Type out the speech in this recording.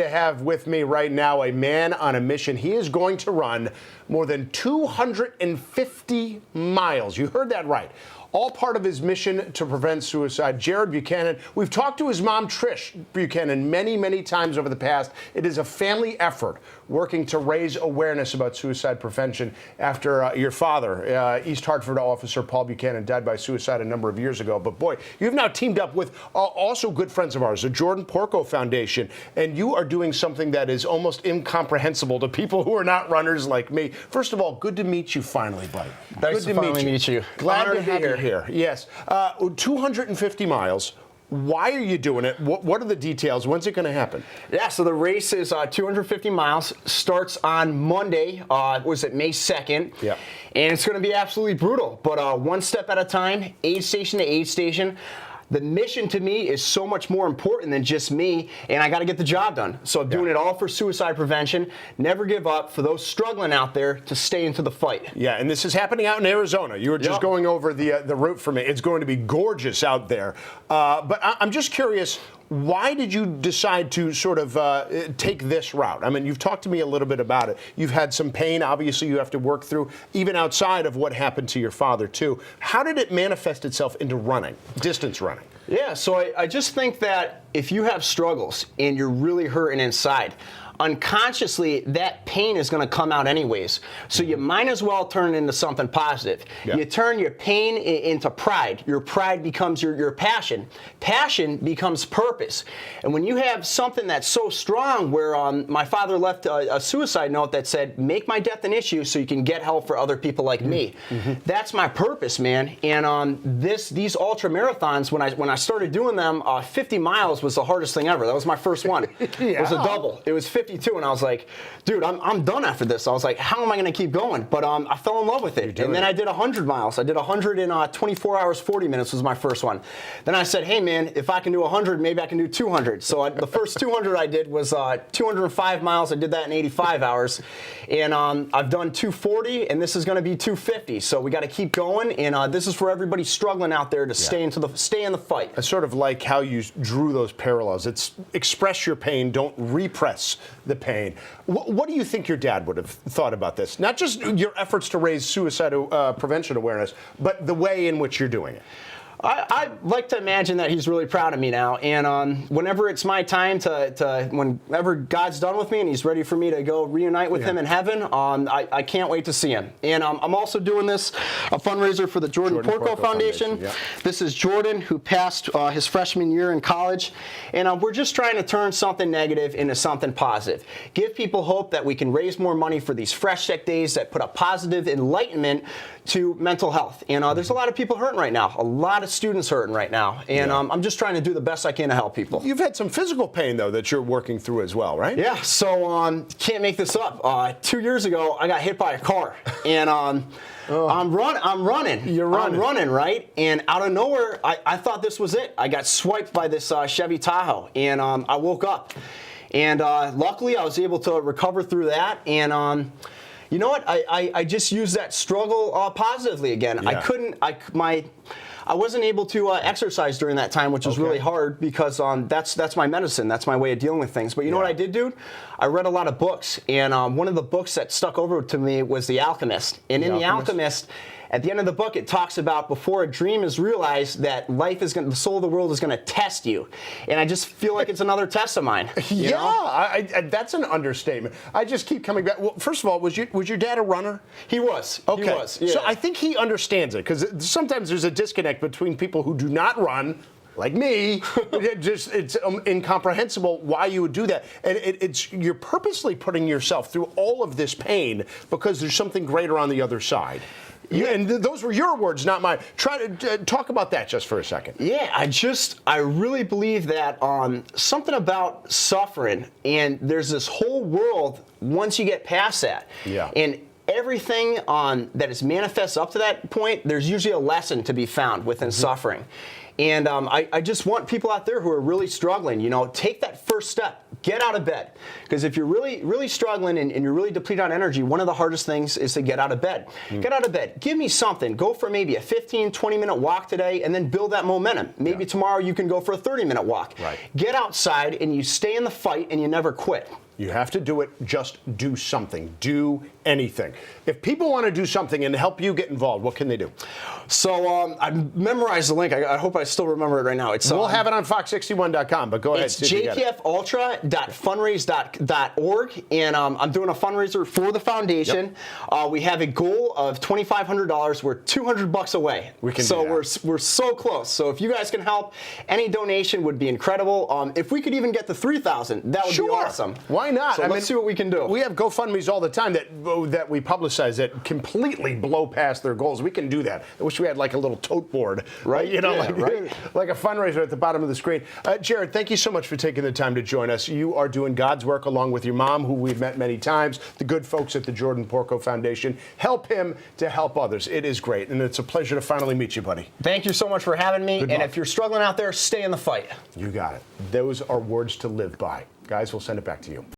To have with me right now a man on a mission. He is going to run more than 250 miles. You heard that right. All part of his mission to prevent suicide. Jared Buchanan. We've talked to his mom, Trish Buchanan, many, many times over the past. It is a family effort working to raise awareness about suicide prevention after your father, East Hartford officer Paul Buchanan, died by suicide a number of years ago. But boy, you've now teamed up with also good friends of ours, the Jordan Porco Foundation, and you are doing something that is almost incomprehensible to people who are not runners like me. First of all, good to meet you finally, buddy. Nice to finally meet you. Glad to have you here. Yes. 250 miles. Why are you doing it? What are the details? When's it going to happen? Yeah, so the race is 250 miles. Starts on Monday, was it May 2nd? Yeah. And it's going to be absolutely brutal, but one step at a time, aid station to aid station. The mission to me is so much more important than just me, and I got to get the job done. So I'm doing it all for suicide prevention. Never give up. For those struggling out there, to stay into the fight. Yeah, and this is happening out in Arizona. You were just going over the route for me. It's going to be gorgeous out there. But I'm just curious, why did you decide to sort of take this route? I mean, you've talked to me a little bit about it. You've had some pain, obviously, you have to work through, even outside of what happened to your father, too. How did it manifest itself into running, distance running? Yeah, so I just think that if you have struggles and you're really hurting inside, unconsciously, that pain is going to come out anyways. So you might as well turn it into something positive. Yeah. You turn your pain into pride. Your pride becomes your passion. Passion becomes purpose. And when you have something that's so strong, where my father left a suicide note that said, make my death an issue so you can get help for other people like me. That's my purpose, man. And these ultra marathons, when I started doing them, 50 miles was the hardest thing ever. That was my first one. It was a double. It was 52, and I was like, dude, I'm done after this. I was like, how am I going to keep going? But I fell in love with it. And then I did 100 miles. I did 100 in 24 hours, 40 minutes was my first one. Then I said, hey, man, if I can do 100, maybe I can do 200. So the first 200 I did was 205 miles. I did that in 85 hours. And I've done 240, and this is going to be 250. So we got to keep going. And this is for everybody struggling out there to stay in the fight. I sort of like how you drew those parallels. It's express your pain, don't repress the pain. What do you think your dad would have thought about this? Not just your efforts to raise suicide prevention awareness, but the way in which you're doing it. I like to imagine that he's really proud of me now, and whenever it's my time whenever God's done with me and he's ready for me to go reunite with him in heaven, I can't wait to see him. And I'm also doing a fundraiser for the Jordan Porco Foundation. Yeah. This is Jordan, who passed his freshman year in college, and we're just trying to turn something negative into something positive. Give people hope that we can raise more money for these Fresh Check Days that put a positive enlightenment to mental health. And there's a lot of people hurting right now, a lot of students hurting right now, and I'm just trying to do the best I can to help people. You've had some physical pain, though, that you're working through as well, right? Yeah, so can't make this up. 2 years ago, I got hit by a car, and I'm running. You're running. I'm running, right? And out of nowhere, I thought this was it. I got swiped by this Chevy Tahoe, and I woke up. And luckily, I was able to recover through that, and you know what? I just used that struggle positively again. Yeah. I wasn't able to exercise during that time, which was really hard because that's my medicine. That's my way of dealing with things. But you know what I did, dude? I read a lot of books, and one of the books that stuck over to me was The Alchemist. And in The Alchemist, at the end of the book, it talks about before a dream is realized that the soul of the world is going to test you. And I just feel like it's another test of mine. That's an understatement. I just keep coming back. Well, first of all, was your dad a runner? He was. Okay. He was. Yeah. So I think he understands it, because sometimes there's a disconnect between people who do not run, like me. It's incomprehensible why you would do that. And you're purposely putting yourself through all of this pain because there's something greater on the other side. And those were your words, not mine. Try to talk about that just for a second. Yeah, I really believe that something about suffering, and there's this whole world once you get past that. Yeah. And everything that is manifest up to that point, there's usually a lesson to be found within suffering. And I just want people out there who are really struggling, take that first step. Get out of bed. Because if you're really, really struggling and you're really depleted on energy, one of the hardest things is to get out of bed. Get out of bed. Give me something. Go for maybe a 15, 20-minute walk today and then build that momentum. Maybe tomorrow you can go for a 30-minute walk. Right. Get outside and you stay in the fight and you never quit. You have to do it. Just do something. Do anything. If people want to do something and help you get involved, what can they do? So I memorized the link. I hope I still remember it right now. We'll have it on fox61.com, but go ahead. It's jpfultra.fundraise.org, and I'm doing a fundraiser for the foundation. Yep. We have a goal of $2,500. We're $200 away. We can so do that. we're so close. So if you guys can help, any donation would be incredible. If we could even get to $3,000, that would be awesome. Why not? So let's see what we can do. We have GoFundMe's all the time that we publicize that completely blow past their goals. We can do that. I wish we had like a little tote board, right? Like a fundraiser at the bottom of the screen. Jared, thank you so much for taking the time to join us. You are doing God's work along with your mom, who we've met many times, the good folks at the Jordan Porco Foundation. Help him to help others. It is great, and it's a pleasure to finally meet you, buddy. Thank you so much for having me. Good and luck. if you're struggling out there, stay in the fight. You got it. Those are words to live by. Guys, we'll send it back to you.